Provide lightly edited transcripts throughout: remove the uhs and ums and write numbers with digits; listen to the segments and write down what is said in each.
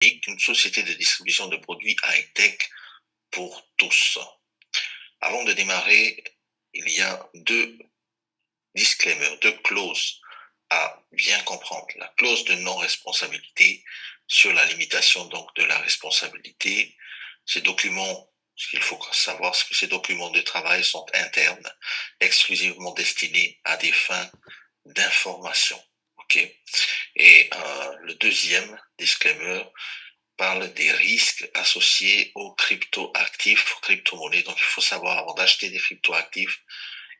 une société de distribution de produits high-tech pour tous. Avant de démarrer, il y a deux disclaimers, deux clauses à bien comprendre. La clause de non-responsabilité sur la limitation donc de la responsabilité. Ces documents, ce qu'il faut savoir, c'est que ces documents de travail sont internes, exclusivement destinés à des fins d'information. OK? Et le deuxième disclaimer parle des risques associés aux crypto-actifs, aux crypto-monnaies. Donc, il faut savoir, avant d'acheter des crypto-actifs,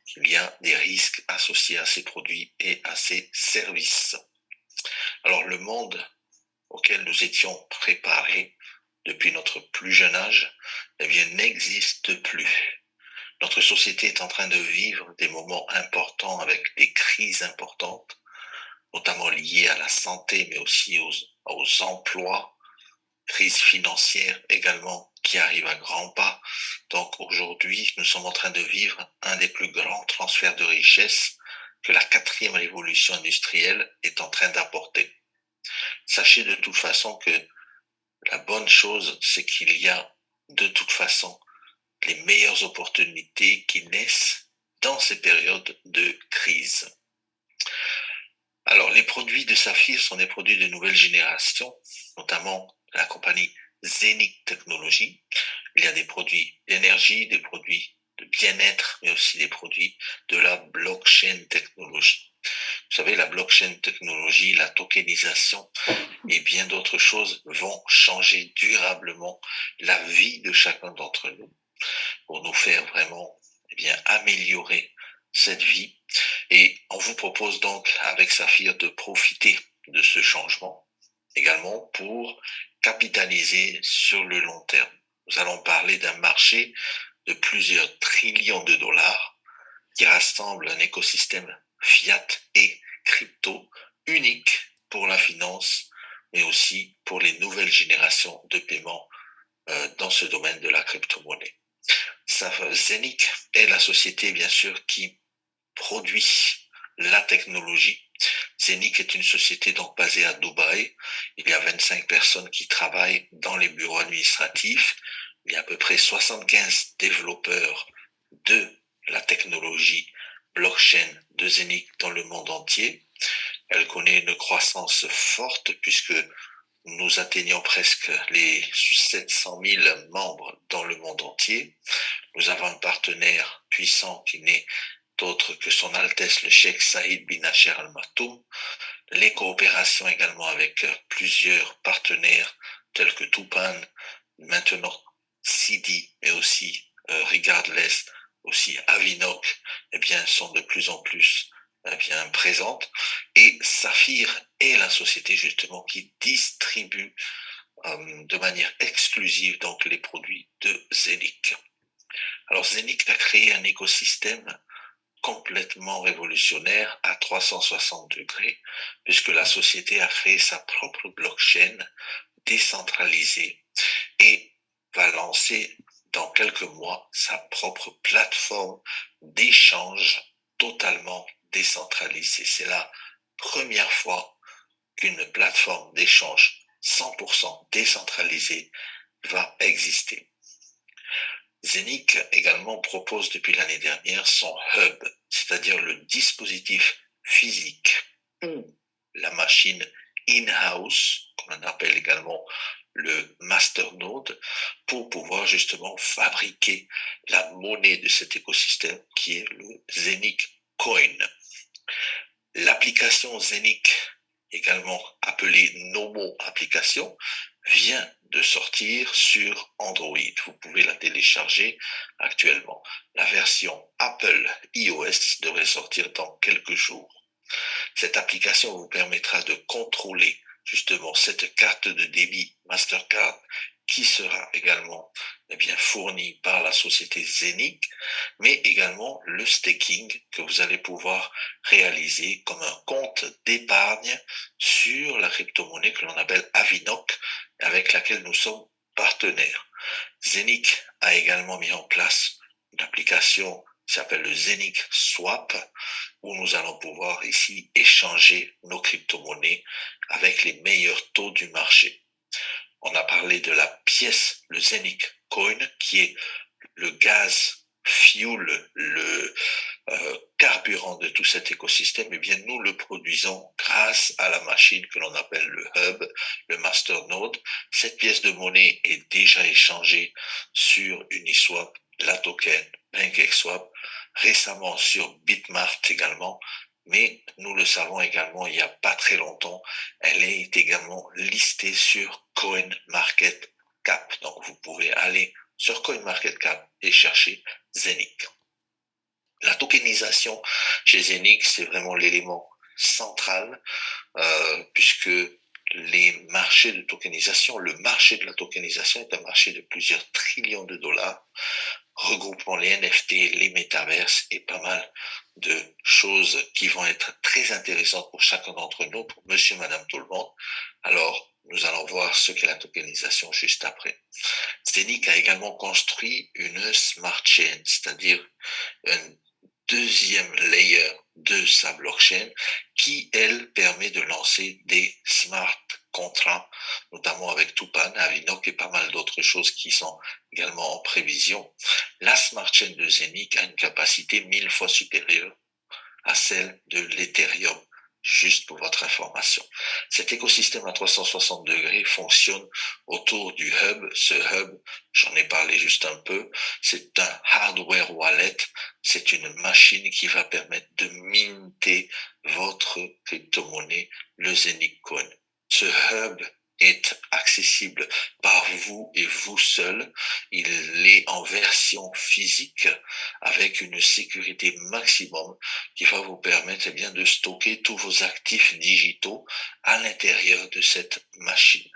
qu'il y a des risques associés à ces produits et à ces services. Alors, le monde auquel nous étions préparés depuis notre plus jeune âge, eh bien, n'existe plus. Notre société est en train de vivre des moments importants avec des crises importantes, notamment liées à la santé, mais aussi aux emplois, crise financière également qui arrive à grands pas. Donc aujourd'hui, nous sommes en train de vivre un des plus grands transferts de richesse que la quatrième révolution industrielle est en train d'apporter. Sachez de toute façon que la bonne chose, c'est qu'il y a de toute façon les meilleures opportunités qui naissent dans ces périodes de crise. Alors, les produits de Saphir sont des produits de nouvelle génération, notamment la compagnie Zenic Technologies. Il y a des produits d'énergie, des produits de bien-être, mais aussi des produits de la blockchain technologie. Vous savez, la blockchain technologie, la tokenisation et bien d'autres choses vont changer durablement la vie de chacun d'entre nous pour nous faire vraiment améliorer cette vie. Et on vous propose donc avec Saphir de profiter de ce changement également pour capitaliser sur le long terme. Nous allons parler d'un marché de plusieurs trillions de dollars qui rassemble un écosystème fiat et crypto unique pour la finance, mais aussi pour les nouvelles générations de paiement dans ce domaine de la crypto-monnaie. Zenic est la société, bien sûr, qui produit la technologie. Zenic est une société donc basée à Dubaï. Il y a 25 personnes qui travaillent dans les bureaux administratifs. Il y a à peu près 75 développeurs de la technologie blockchain de Zenic dans le monde entier. Elle connaît une croissance forte puisque nous atteignons presque les 700 000 membres dans le monde entier. Nous avons un partenaire puissant qui n'est d'autre que son Altesse le Cheikh Saïd bin Nasser Al Maktoum. Les coopérations également avec plusieurs partenaires tels que Tupan, maintenant Sidi, mais aussi Regardless, aussi Avinok, sont de plus en plus présentes. Et Saphir est la société justement qui distribue de manière exclusive donc les produits de Zenic. Alors Zenic a créé un écosystème complètement révolutionnaire à 360 degrés, puisque la société a créé sa propre blockchain décentralisée et va lancer dans quelques mois sa propre plateforme d'échange totalement décentralisée. C'est la première fois qu'une plateforme d'échange 100% décentralisée va exister. Zenic également propose depuis l'année dernière son hub, c'est-à-dire le dispositif physique ou la machine in-house, qu'on appelle également le masternode, pour pouvoir justement fabriquer la monnaie de cet écosystème qui est le Zenic Coin. L'application Zenic, également appelée Nomo Application, vient de sortir sur Android. Vous pouvez la télécharger actuellement. La version Apple iOS devrait sortir dans quelques jours. Cette application vous permettra de contrôler justement cette carte de débit Mastercard qui sera également fournie par la société Zenic, mais également le staking que vous allez pouvoir réaliser comme un compte d'épargne sur la crypto-monnaie que l'on appelle Avinok, avec laquelle nous sommes partenaires. Zenic a également mis en place une application qui s'appelle le Zenic Swap, où nous allons pouvoir ici échanger nos crypto-monnaies avec les meilleurs taux du marché. parler de la pièce, le Zenic Coin, qui est le gaz fuel, le carburant de tout cet écosystème, eh bien, nous le produisons grâce à la machine que l'on appelle le hub, le masternode. Cette pièce de monnaie est déjà échangée sur Uniswap, la token, PancakeSwap, récemment sur Bitmart également, mais nous le savons également, il n'y a pas très longtemps, elle est également listée sur CoinMarketCap. Donc, vous pouvez aller sur CoinMarketCap et chercher Zenic. La tokenisation chez Zenic, c'est vraiment l'élément central, puisque les marchés de tokenisation, le marché de la tokenisation est un marché de plusieurs trillions de dollars, regroupant les NFT, les métaverses et pas mal de choses qui vont être très intéressantes pour chacun d'entre nous, pour monsieur, madame, tout le monde. Alors, nous allons voir ce qu'est la tokenisation juste après. Zenic a également construit une smart chain, c'est-à-dire un deuxième layer de sa blockchain qui, elle, permet de lancer des smart contrats, notamment avec Tupan, Avinok et pas mal d'autres choses qui sont également en prévision. La smart chain de Zenic a une capacité 1000 fois supérieure à celle de l'Ethereum, juste pour votre information. Cet écosystème à 360 degrés fonctionne autour du hub. Ce hub, j'en ai parlé juste un peu, c'est un hardware wallet, c'est une machine qui va permettre de minter votre crypto-monnaie, le Zenic Coin. Ce hub est accessible par vous et vous seul. Il est en version physique avec une sécurité maximum qui va vous permettre eh bien, de stocker tous vos actifs digitaux à l'intérieur de cette machine.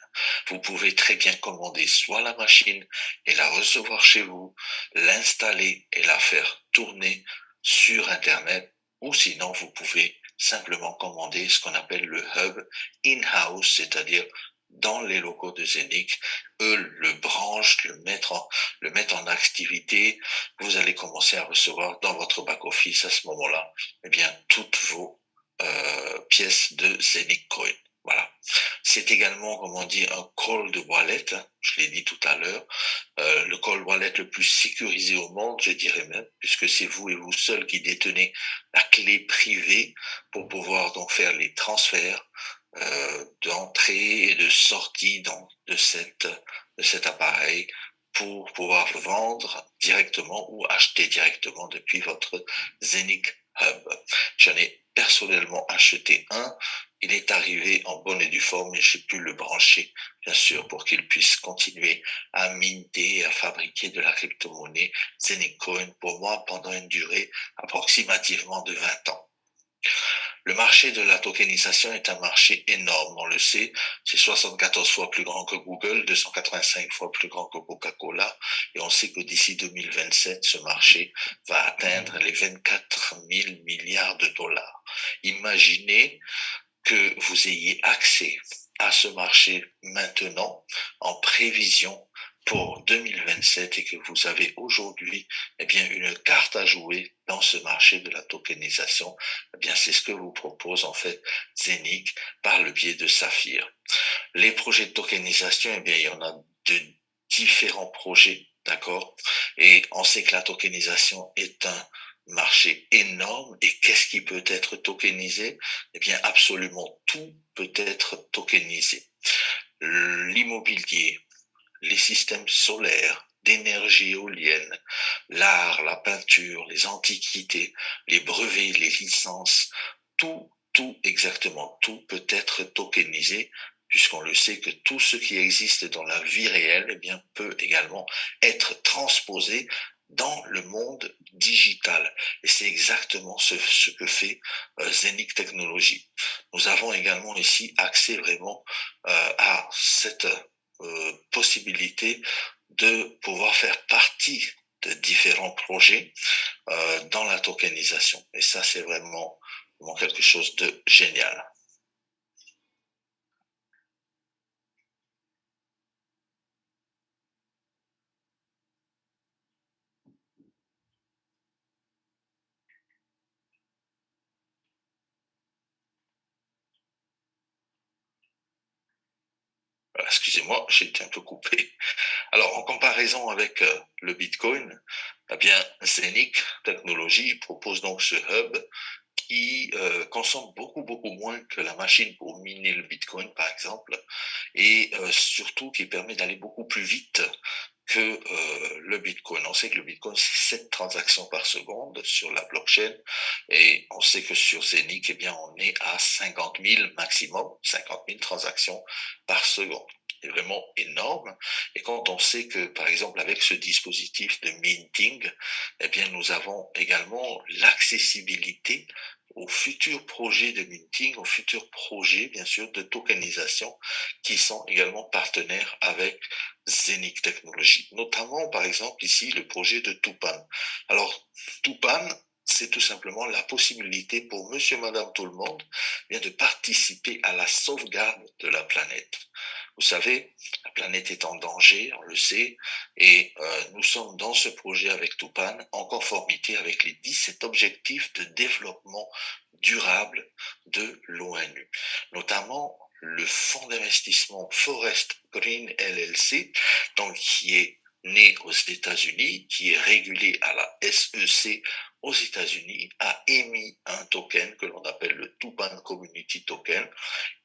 Vous pouvez très bien commander soit la machine et la recevoir chez vous, l'installer et la faire tourner sur Internet, ou sinon vous pouvez simplement commander ce qu'on appelle le hub in-house, c'est-à-dire dans les locaux de Zenic. Eux le branchent, le mettent en activité. Vous allez commencer à recevoir dans votre back-office à ce moment-là, eh bien, toutes vos pièces de Zenic Coin. Voilà. C'est également, comme on dit, un cold wallet, hein, je l'ai dit tout à l'heure, le cold wallet le plus sécurisé au monde, je dirais même, puisque c'est vous et vous seul qui détenez la clé privée pour pouvoir donc faire les transferts d'entrée et de sortie de cet appareil pour pouvoir vendre directement ou acheter directement depuis votre Zenic Hub. J'en ai personnellement acheté un. Il est arrivé en bonne et due forme et j'ai pu le brancher, bien sûr, pour qu'il puisse continuer à minter, à fabriquer de la crypto-monnaie Zenic Coin pour moi pendant une durée approximativement de 20 ans. Le marché de la tokenisation est un marché énorme, on le sait. C'est 74 fois plus grand que Google, 285 fois plus grand que Coca-Cola. Et on sait que d'ici 2027, ce marché va atteindre les 24 000 milliards de dollars. Imaginez que vous ayez accès à ce marché maintenant en prévision pour 2027 et que vous avez aujourd'hui eh bien une carte à jouer dans ce marché de la tokenisation, eh bien c'est ce que vous propose en fait Zenic par le biais de Saphir. Les projets de tokenisation, eh bien il y en a de différents projets, d'accord? Et on sait que la tokenisation est un marché énorme. Et qu'est-ce qui peut être tokenisé? Eh bien, absolument tout peut être tokenisé. L'immobilier, les systèmes solaires, d'énergie éolienne, l'art, la peinture, les antiquités, les brevets, les licences, tout, exactement tout peut être tokenisé puisqu'on le sait que tout ce qui existe dans la vie réelle, eh bien, peut également être transposé dans le monde digital. Et c'est exactement ce que fait Zenic Technologies. Nous avons également ici accès vraiment à cette possibilité de pouvoir faire partie de différents projets dans la tokenisation. Et ça, c'est vraiment quelque chose de génial. Excusez-moi. Excusez-moi, j'ai été un peu coupé. Alors, en comparaison avec le Bitcoin, eh bien, Zenic Technologies propose donc ce hub qui consomme beaucoup moins que la machine pour miner le Bitcoin, par exemple, et surtout qui permet d'aller beaucoup plus vite que le Bitcoin. On sait que le Bitcoin, c'est 7 transactions par seconde sur la blockchain, et on sait que sur Zenic, eh bien, on est à 50 000 maximum, 50 000 transactions par seconde. C'est vraiment énorme. Et quand on sait que, par exemple, avec ce dispositif de minting, eh bien, nous avons également l'accessibilité aux futurs projets de minting, aux futurs projets, bien sûr, de tokenisation qui sont également partenaires avec Zenic Technologies. Notamment, par exemple, ici, le projet de Tupan. Alors, Tupan, c'est tout simplement la possibilité pour monsieur, madame, tout le monde, bien de participer à la sauvegarde de la planète. Vous savez, la planète est en danger, on le sait, et nous sommes dans ce projet avec Tupan en conformité avec les 17 objectifs de développement durable de l'ONU, notamment le fonds d'investissement Forest Green LLC, donc qui est né aux États-Unis, qui est régulé à la SEC aux États-Unis, a émis un token que l'on appelle le Tupan Community Token,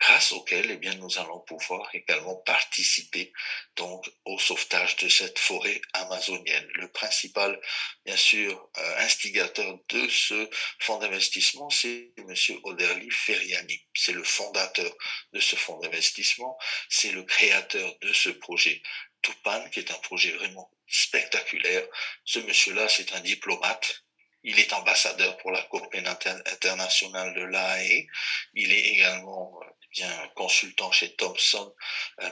grâce auquel, eh bien, nous allons pouvoir également participer donc au sauvetage de cette forêt amazonienne. Le principal, bien sûr, instigateur de ce fonds d'investissement, c'est monsieur Oderli Feriani. C'est le fondateur de ce fonds d'investissement, c'est le créateur de ce projet Tupan, qui est un projet vraiment spectaculaire. Ce monsieur-là, c'est un diplomate. Il est ambassadeur pour la Cour pénale internationale de l'AAE. Il est également bien consultant chez Thomson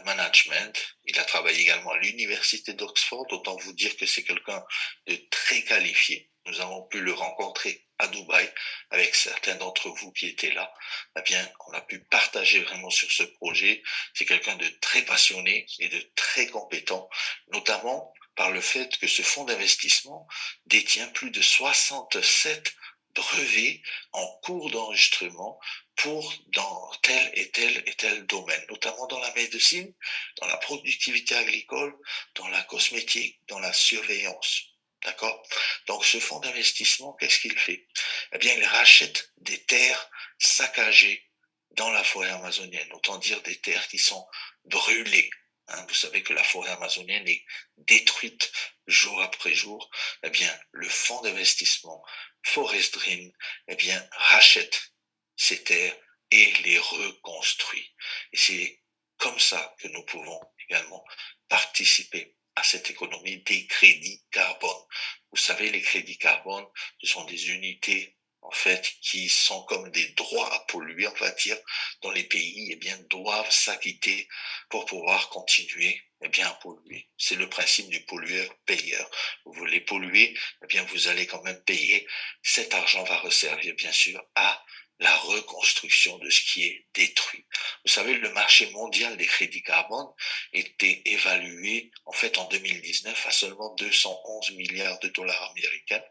Management. Il a travaillé également à l'université d'Oxford. Autant vous dire que c'est quelqu'un de très qualifié. Nous avons pu le rencontrer à Dubaï avec certains d'entre vous qui étaient là. Eh bien, on a pu partager vraiment sur ce projet. C'est quelqu'un de très passionné et de très compétent, notamment par le fait que ce fonds d'investissement détient plus de 67 brevets en cours d'enregistrement pour dans tel et tel domaine, notamment dans la médecine, dans la productivité agricole, dans la cosmétique, dans la surveillance. D'accord? Donc ce fonds d'investissement, qu'est-ce qu'il fait? Eh bien, il rachète des terres saccagées dans la forêt amazonienne, autant dire des terres qui sont brûlées. Hein, vous savez que la forêt amazonienne est détruite jour après jour. Eh bien, le fonds d'investissement Forest Green, eh bien, rachète ces terres et les reconstruit. Et c'est comme ça que nous pouvons également participer à cette économie des crédits carbone. Vous savez, les crédits carbone, ce sont des unités en fait, qui sont comme des droits à polluer, on va dire, dont les pays, eh bien, doivent s'acquitter pour pouvoir continuer, eh bien, à polluer. C'est le principe du pollueur-payeur. Vous voulez polluer, eh bien, vous allez quand même payer. Cet argent va resservir, bien sûr, à la reconstruction de ce qui est détruit. Vous savez, le marché mondial des crédits carbone était évalué, en fait, en 2019 à seulement 211 milliards de dollars américains,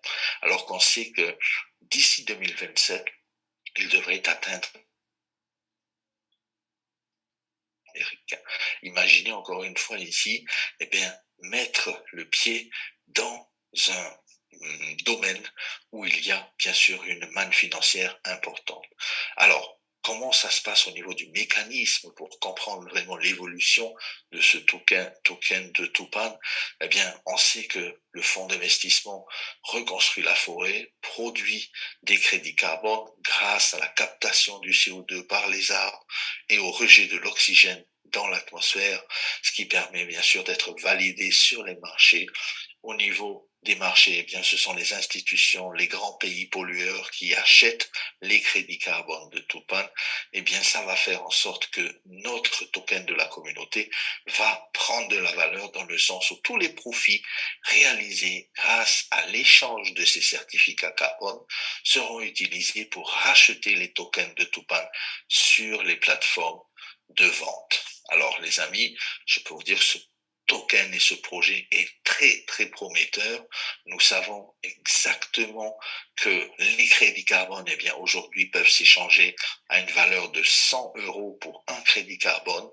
alors qu'on sait que d'ici 2027, il devrait atteindre américain. Imaginez encore une fois ici, eh bien, mettre le pied dans un domaine où il y a bien sûr une manne financière importante. Alors, comment ça se passe au niveau du mécanisme pour comprendre vraiment l'évolution de ce token de Tupan? Eh bien, on sait que le fonds d'investissement reconstruit la forêt, produit des crédits carbone grâce à la captation du CO2 par les arbres et au rejet de l'oxygène dans l'atmosphère, ce qui permet bien sûr d'être validé sur les marchés. Au niveau des marchés, eh bien, ce sont les institutions, les grands pays pollueurs qui achètent les crédits carbone de Tupan. Eh bien, ça va faire en sorte que notre token de la communauté va prendre de la valeur dans le sens où tous les profits réalisés grâce à l'échange de ces certificats carbone seront utilisés pour racheter les tokens de Tupan sur les plateformes de vente. Alors, les amis, je peux vous dire ce token et ce projet est très prometteur. Nous savons exactement que les crédits carbone, eh bien, aujourd'hui peuvent s'échanger à une valeur de 100 euros pour un crédit carbone.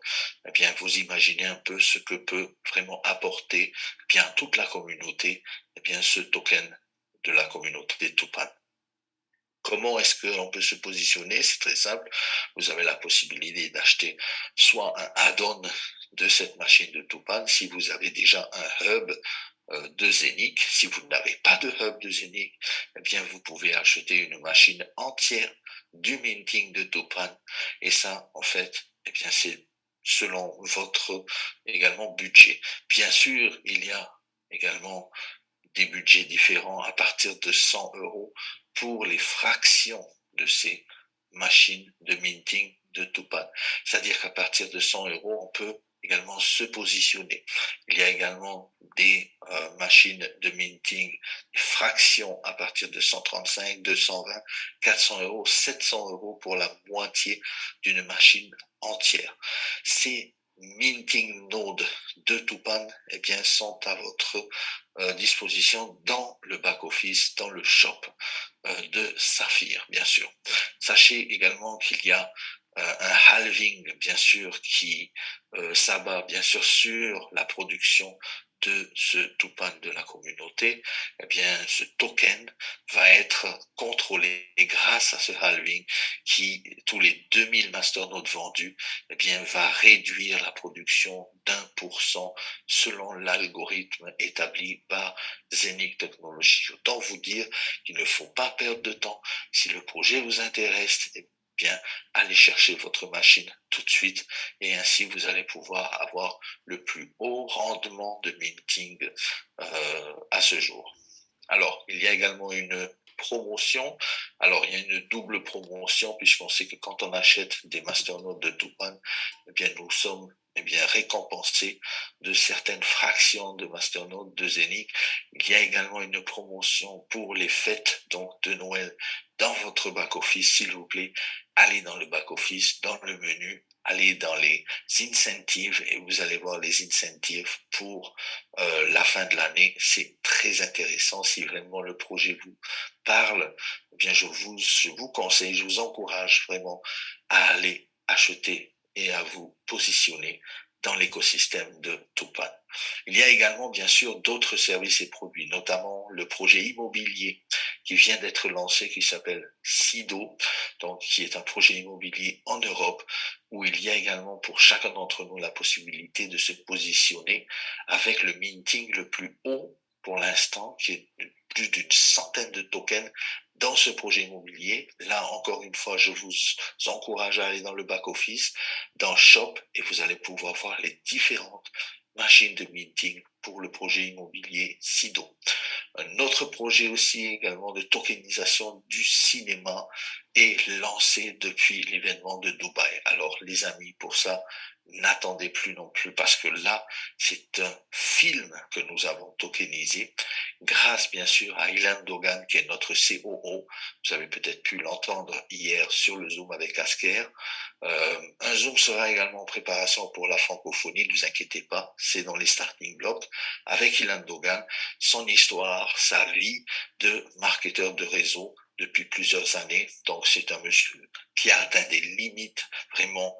Eh bien, vous imaginez un peu ce que peut vraiment apporter, eh bien, toute la communauté, eh bien, ce token de la communauté Tupan. Comment est-ce que l'on peut se positionner? C'est très simple. Vous avez la possibilité d'acheter soit un add-on de cette machine de Tupan si vous avez déjà un hub de Zenic. Si vous n'avez pas de hub de Zenic, eh bien, vous pouvez acheter une machine entière du minting de Tupan. Et ça, en fait, eh bien, c'est selon votre également budget. Bien sûr, il y a également des budgets différents à partir de 100 euros pour les fractions de ces machines de minting de Tupan. C'est-à-dire qu'à partir de 100 euros, on peut également se positionner. Il y a également des machines de minting, des fractions à partir de 135, 220, 400 euros, 700 euros pour la moitié d'une machine entière. Ces minting nodes de Tupan, eh bien, sont à votre disposition dans le back-office, dans le shop de Saphir, bien sûr. Sachez également qu'il y a un halving, bien sûr, qui s'abat, bien sûr, sur la production de ce Tupan de la communauté. Eh bien, ce token va être contrôlé grâce à ce halving qui, tous les 2000 masternodes vendus, eh bien, va réduire la production d'1% selon l'algorithme établi par Zenic Technologies. Autant vous dire qu'il ne faut pas perdre de temps. Si le projet vous intéresse, eh bien, allez chercher votre machine tout de suite et ainsi vous allez pouvoir avoir le plus haut rendement de minting à ce jour. Alors, il y a également une promotion. Alors, il y a une double promotion puisqu'on sait que quand on achète des masternodes de Tupan, eh bien, nous sommes récompensés de certaines fractions de masternodes de Zenic. Il y a également une promotion pour les fêtes donc de Noël dans votre back-office, s'il vous plaît. Allez dans le back-office, dans le menu, allez dans les incentives et vous allez voir les incentives pour la fin de l'année. C'est très intéressant. Si vraiment le projet vous parle, eh bien je vous conseille, je vous encourage vraiment à aller acheter et à vous positionner dans l'écosystème de Tupan. Il y a également, bien sûr, d'autres services et produits, notamment le projet immobilier qui vient d'être lancé, qui s'appelle Sido, donc qui est un projet immobilier en Europe, où il y a également pour chacun d'entre nous la possibilité de se positionner avec le minting le plus haut pour l'instant, qui est de plus d'une centaine de tokens dans ce projet immobilier. Là, encore une fois, je vous encourage à aller dans le back-office, dans Shop, et vous allez pouvoir voir les différentes machines de minting pour le projet immobilier Sido. Un autre projet aussi également de tokenisation du cinéma est lancé depuis l'événement de Dubaï. Alors les amis, pour ça, n'attendez plus non plus parce que là, c'est un film que nous avons tokenisé grâce bien sûr à Ilan Dogan qui est notre COO. Vous avez peut-être pu l'entendre hier sur le Zoom avec Asker. Un Zoom sera également en préparation pour la francophonie, ne vous inquiétez pas, c'est dans les starting blocks avec Ilan Dogan, son histoire, sa vie de marketeur de réseau depuis plusieurs années. Donc c'est un monsieur qui a atteint des limites vraiment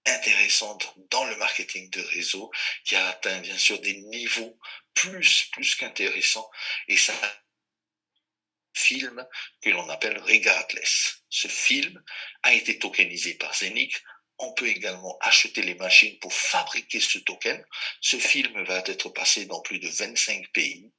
intéressantes dans le marketing de réseau, qui a atteint bien sûr des niveaux plus qu'intéressants et ça film que l'on appelle Regardless. Ce film a été tokenisé par Zenic. On peut également acheter les machines pour fabriquer ce token. Ce film va être passé dans plus de 25 pays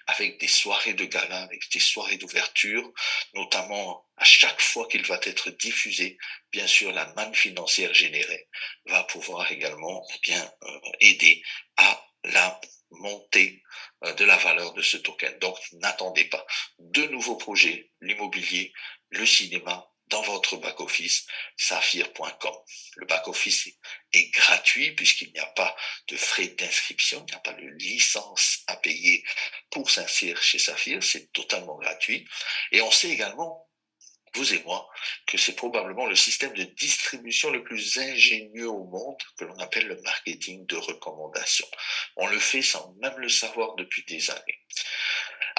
avec des soirées de gala, avec des soirées d'ouverture, notamment à chaque fois qu'il va être diffusé, bien sûr, la manne financière générée va pouvoir également bien aider à la montée de la valeur de ce token. Donc, n'attendez pas de nouveaux projets, l'immobilier, le cinéma, dans votre back-office, saphir.com. Le back-office est gratuit puisqu'il n'y a pas de frais d'inscription, il n'y a pas de licence à payer pour s'inscrire chez Saphir, c'est totalement gratuit. Et on sait également, vous et moi, que c'est probablement le système de distribution le plus ingénieux au monde que l'on appelle le marketing de recommandation. On le fait sans même le savoir depuis des années.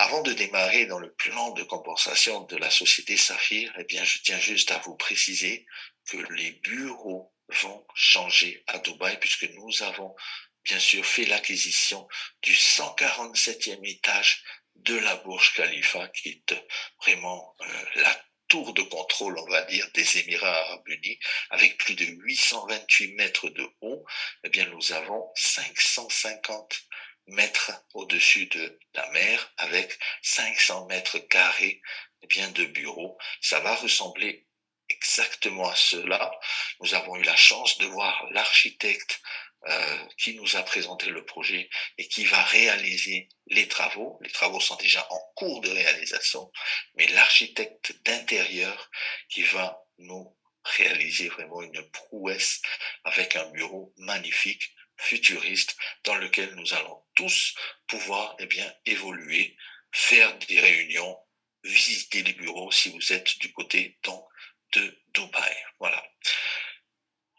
Avant de démarrer dans le plan de compensation de la société Saphir, eh bien, je tiens juste à vous préciser que les bureaux vont changer à Dubaï puisque nous avons bien sûr fait l'acquisition du 147e étage de la Burj Khalifa, qui est vraiment la tour de contrôle, on va dire, des Émirats arabes unis, avec plus de 828 mètres de haut. Eh bien, nous avons 550 mètres au-dessus de la mer, avec 500 mètres carrés eh bien, de bureaux. Ça va ressembler exactement à cela. Nous avons eu la chance de voir l'architecte qui nous a présenté le projet et qui va réaliser les travaux. Les travaux sont déjà en cours de réalisation, mais l'architecte d'intérieur qui va nous réaliser vraiment une prouesse avec un bureau magnifique, futuriste, dans lequel nous allons tous pouvoir eh bien, évoluer, faire des réunions, visiter les bureaux si vous êtes du côté donc de Dubaï. Voilà.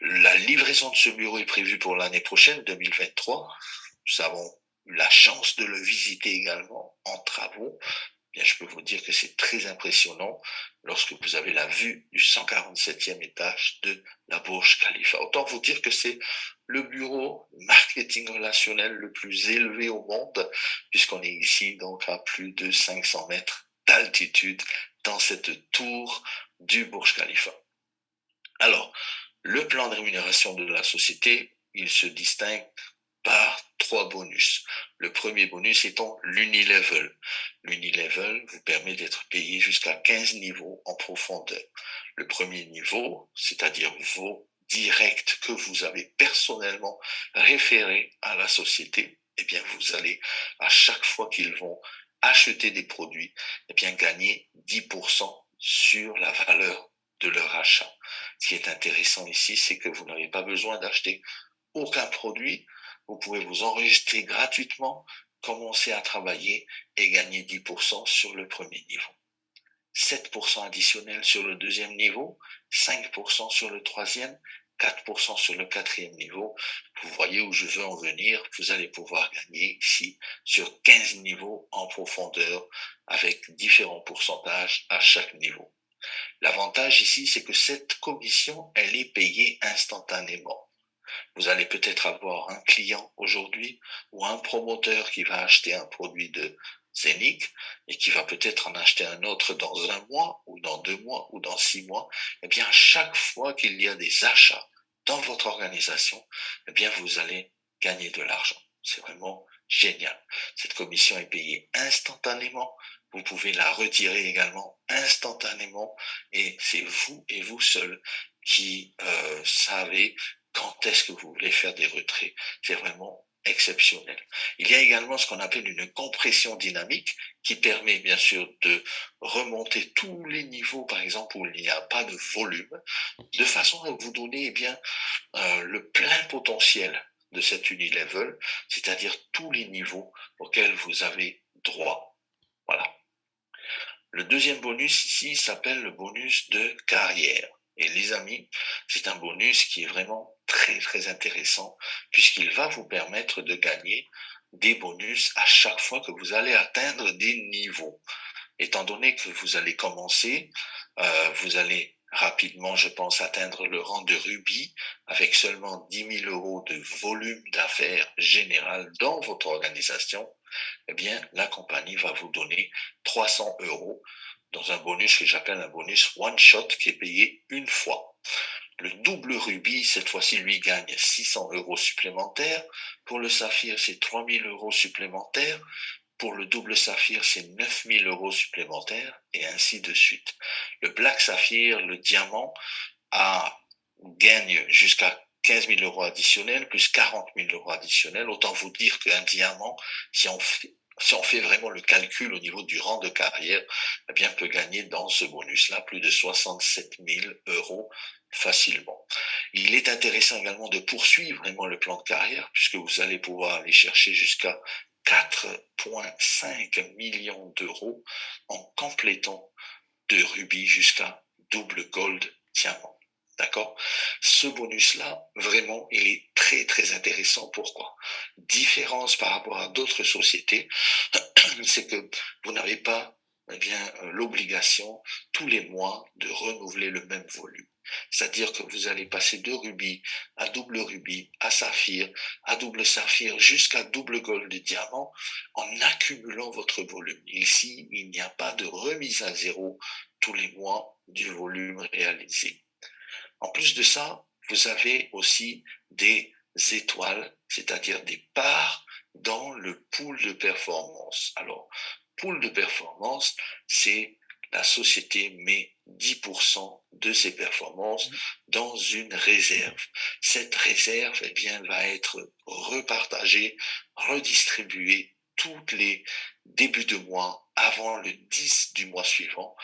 La livraison de ce bureau est prévue pour l'année prochaine, 2023. Nous avons eu la chance de le visiter également en travaux. Bien, je peux vous dire que c'est très impressionnant lorsque vous avez la vue du 147e étage de la Burj Khalifa. Autant vous dire que c'est le bureau marketing relationnel le plus élevé au monde, puisqu'on est ici donc à plus de 500 mètres d'altitude dans cette tour du Burj Khalifa. Alors, le plan de rémunération de la société, il se distingue par 3 bonus. Le premier bonus étant l'Unilevel. L'Unilevel vous permet d'être payé jusqu'à 15 niveaux en profondeur. Le premier niveau, c'est-à-dire vos directs que vous avez personnellement référés à la société, eh bien vous allez, à chaque fois qu'ils vont acheter des produits, eh bien gagner 10% sur la valeur de leur achat. Ce qui est intéressant ici, c'est que vous n'avez pas besoin d'acheter aucun produit. Vous pouvez vous enregistrer gratuitement, commencer à travailler et gagner 10% sur le premier niveau. 7% additionnel sur le deuxième niveau, 5% sur le troisième, 4% sur le quatrième niveau. Vous voyez où je veux en venir. Vous allez pouvoir gagner ici sur 15 niveaux en profondeur avec différents pourcentages à chaque niveau. L'avantage ici, c'est que cette commission, elle est payée instantanément. Vous allez peut-être avoir un client aujourd'hui ou un promoteur qui va acheter un produit de Zénith et qui va peut-être en acheter un autre dans 1 mois ou dans 2 mois ou dans 6 mois. Eh bien, chaque fois qu'il y a des achats dans votre organisation, eh bien, vous allez gagner de l'argent. C'est vraiment génial. Cette commission est payée instantanément. Vous pouvez la retirer également instantanément et c'est vous et vous seul qui savez quand est-ce que vous voulez faire des retraits. C'est vraiment exceptionnel. Il y a également ce qu'on appelle une compression dynamique qui permet bien sûr de remonter tous les niveaux, par exemple, où il n'y a pas de volume, de façon à vous donner eh bien, le plein potentiel de cet Unilevel, c'est-à-dire tous les niveaux auxquels vous avez droit. Voilà. Le deuxième bonus ici s'appelle le bonus de carrière. Et les amis, c'est un bonus qui est vraiment très très intéressant puisqu'il va vous permettre de gagner des bonus à chaque fois que vous allez atteindre des niveaux. Étant donné que vous allez commencer, vous allez rapidement, je pense, atteindre le rang de rubis avec seulement 10 000 euros de volume d'affaires général dans votre organisation. Eh bien, la compagnie va vous donner 300 euros dans un bonus que j'appelle un bonus one shot qui est payé une fois. Le double rubis, cette fois-ci, lui gagne 600 euros supplémentaires. Pour le saphir, c'est 3 000 euros supplémentaires. Pour le double saphir, c'est 9 000 euros supplémentaires et ainsi de suite. Le black saphir, le diamant, gagne jusqu'à 15 000 euros additionnels plus 40 000 euros additionnels. Autant vous dire qu'un diamant, si on fait vraiment le calcul au niveau du rang de carrière, eh bien, peut gagner dans ce bonus-là plus de 67 000 euros facilement. Il est intéressant également de poursuivre vraiment le plan de carrière puisque vous allez pouvoir aller chercher jusqu'à 4,5 millions d'euros en complétant de rubis jusqu'à double gold diamant. D'accord? Ce bonus-là, vraiment, il est très, très intéressant. Pourquoi? Différence par rapport à d'autres sociétés. c'est que vous n'avez pas l'obligation tous les mois de renouveler le même volume. C'est-à-dire que vous allez passer de rubis à double rubis, à saphir, à double saphir, jusqu'à double gold de diamant en accumulant votre volume. Ici, il n'y a pas de remise à zéro tous les mois du volume réalisé. En plus de ça, vous avez aussi des étoiles, c'est-à-dire des parts dans le pool de performance. Alors, pool de performance, c'est la société met 10% de ses performances dans une réserve. Cette réserve, eh bien, va être repartagée, redistribuée tous les débuts de mois avant le 10 du mois suivant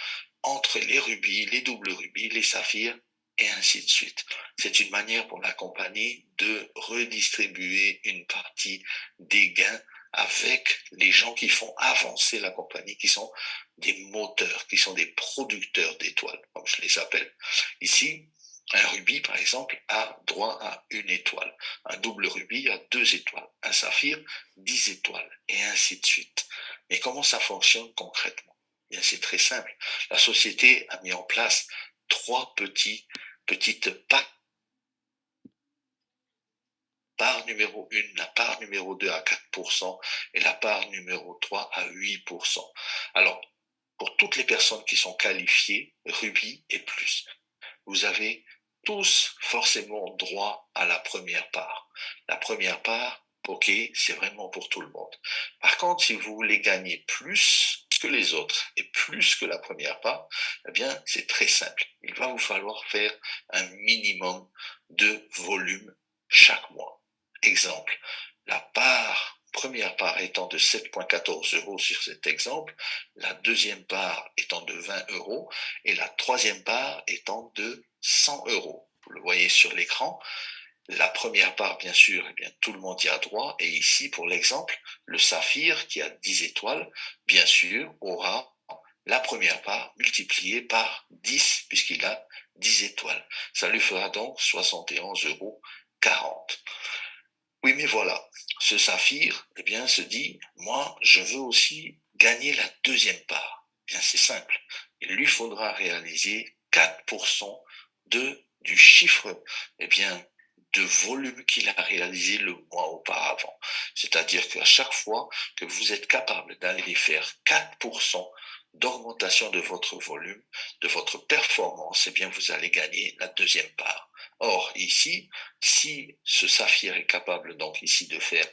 entre les rubis, les doubles rubis, les saphirs et ainsi de suite. C'est une manière pour la compagnie de redistribuer une partie des gains avec les gens qui font avancer la compagnie, qui sont des moteurs, qui sont des producteurs d'étoiles, comme je les appelle. Ici, un rubis, par exemple, a droit à 1 étoile. Un double rubis a 2 étoiles. Un saphir, 10 étoiles, et ainsi de suite. Mais comment ça fonctionne concrètement? Bien, c'est très simple. La société a mis en place 3 petites parts. Part numéro 1, la part numéro 2 à 4% et la part numéro 3 à 8%. Alors, pour toutes les personnes qui sont qualifiées, rubis et plus, vous avez tous forcément droit à la première part. La première part, ok, c'est vraiment pour tout le monde. Par contre, si vous voulez gagner plus que les autres et plus que la première part, eh bien, c'est très simple. Il va vous falloir faire un minimum de volume chaque mois. Exemple, première part étant de 7,14 € sur cet exemple, la deuxième part étant de 20 € et la troisième part étant de 100 €. Vous le voyez sur l'écran. La première part, bien sûr, eh bien, tout le monde y a droit. Et ici, pour l'exemple, le saphir, qui a 10 étoiles, bien sûr, aura la première part multipliée par 10, puisqu'il a 10 étoiles. Ça lui fera donc 71,40 €. Oui, mais voilà, ce saphir, eh bien, se dit, moi, je veux aussi gagner la deuxième part. Eh bien, c'est simple. Il lui faudra réaliser 4% du chiffre, eh bien, de volume qu'il a réalisé le mois auparavant. C'est-à-dire qu'à chaque fois que vous êtes capable d'aller faire 4% d'augmentation de votre volume, de votre performance, eh bien, vous allez gagner la deuxième part. Or, ici, si ce saphir est capable donc ici de faire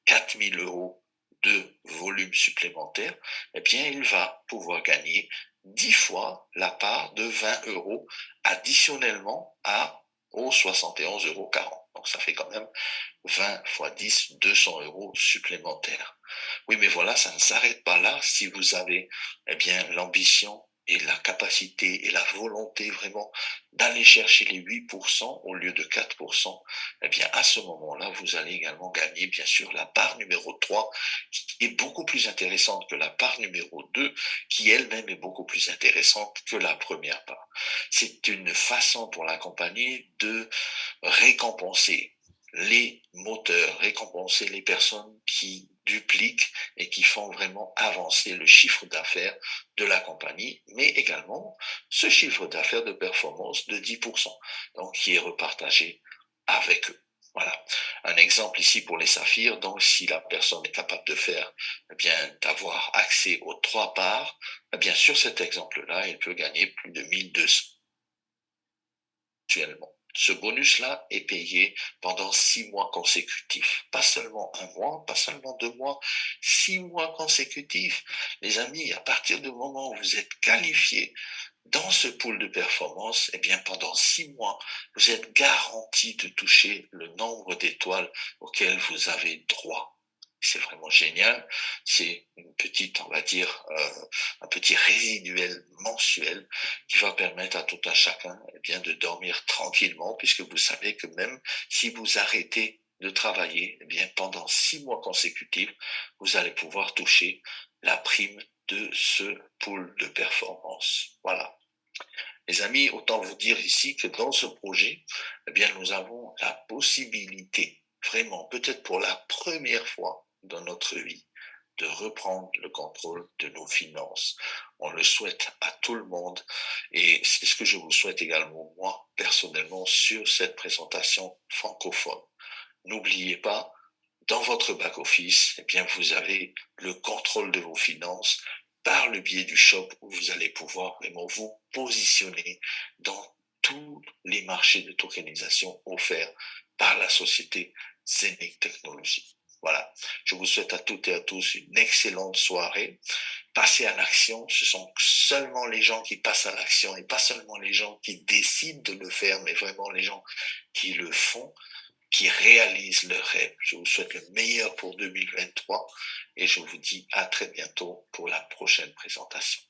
4 000 € de volume supplémentaire, eh bien, il va pouvoir gagner 10 fois la part de 20 € additionnellement aux 71,40 €. Donc, ça fait quand même 20 fois 10, 200 € supplémentaires. Oui, mais voilà, ça ne s'arrête pas là. Si vous avez, eh bien, l'ambition et la capacité et la volonté vraiment d'aller chercher les 8% au lieu de 4%, eh bien, à ce moment-là, vous allez également gagner, bien sûr, la part numéro 3, qui est beaucoup plus intéressante que la part numéro 2, qui elle-même est beaucoup plus intéressante que la première part. C'est une façon pour la compagnie de récompenser les moteurs, récompenser les personnes qui dupliquent et qui font vraiment avancer le chiffre d'affaires de la compagnie, mais également ce chiffre d'affaires de performance de 10%, donc qui est repartagé avec eux. Voilà. Un exemple ici pour les saphirs. Donc, si la personne est capable de faire, eh bien, d'avoir accès aux 3 parts, eh bien, sur cet exemple-là, il peut gagner plus de 1200 actuellement. Ce bonus-là est payé pendant 6 mois consécutifs. Pas seulement 1 mois, pas seulement 2 mois, 6 mois consécutifs. Les amis, à partir du moment où vous êtes qualifié dans ce pool de performance, eh bien, pendant 6 mois, vous êtes garanti de toucher le nombre d'étoiles auxquelles vous avez droit. C'est vraiment génial. C'est une petite, on va dire, un petit résiduel mensuel qui va permettre à tout un chacun, eh bien, de dormir tranquillement, puisque vous savez que même si vous arrêtez de travailler, eh bien, pendant 6 mois consécutifs, vous allez pouvoir toucher la prime de ce pool de performance. Voilà. Les amis, autant vous dire ici que dans ce projet, eh bien, nous avons la possibilité, vraiment, peut-être pour la première fois dans notre vie, de reprendre le contrôle de nos finances. On le souhaite à tout le monde et c'est ce que je vous souhaite également, moi, personnellement, sur cette présentation francophone. N'oubliez pas, dans votre back-office, eh bien, vous avez le contrôle de vos finances par le biais du shop où vous allez pouvoir vraiment vous positionner dans tous les marchés de tokenisation offerts par la société Zenic Technologies. Voilà. Je vous souhaite à toutes et à tous une excellente soirée. Passez à l'action. Ce sont seulement les gens qui passent à l'action et pas seulement les gens qui décident de le faire, mais vraiment les gens qui le font qui réalisent leurs rêves. Je vous souhaite le meilleur pour 2023 et je vous dis à très bientôt pour la prochaine présentation.